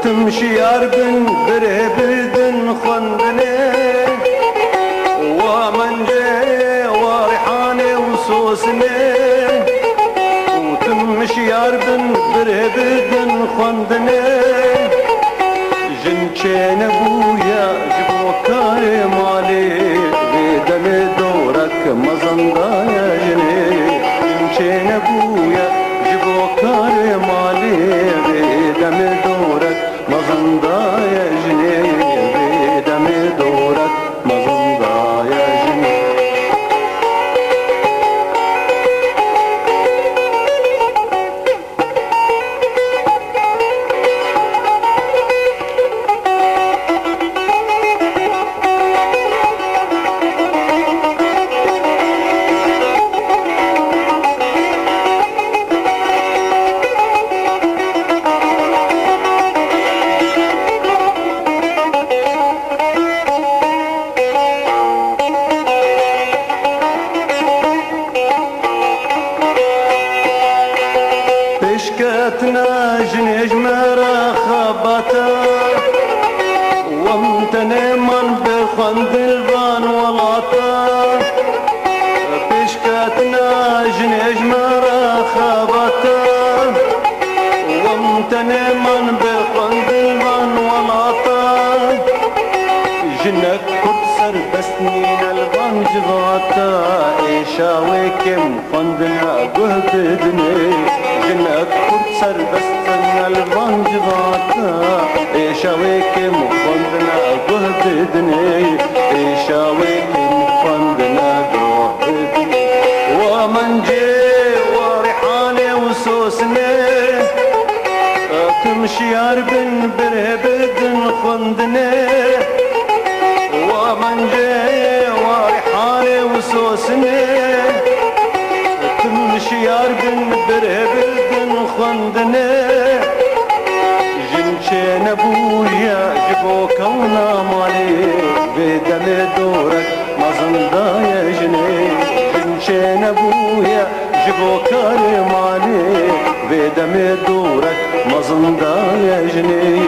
تمشي ياربن برهبدن خندني ومن جي وريحاني وسوسني وتمشي ياربن برهبدن خندني جنشين ابويا جبوكاري مالي بيدن دورك مزندا يا جني جنشين ابويا جبوكاري مالي بيدن دورك مزندا يا جني بيدن دورك مزندا يا جني بشكتنا جنيج مرا خبطا وامتني من بخند البان ولاطا بشكتنا جنيج مرا خبطا وامتني من بخند البان ولاطا جنك كبسر بسنين البان جغاتا ايشاوي كم خندنا قهبدني جنك كبسر بسنين البان جغاتا ايشاوي كم خندنا قهبدني ايشاوي كم خندنا قهبدني ومن جي وريحاني وسوسني تمشي ياربن برهبدن خندني ومن جاي وريحاني وسوسني تمشي ياربن برهبدن خندني جنشين ابويا جبوك ونا مالي بيدم دورك مزندا يا جني جنشين ابويا جبوك مالي بيدم دورك مزندا يا جني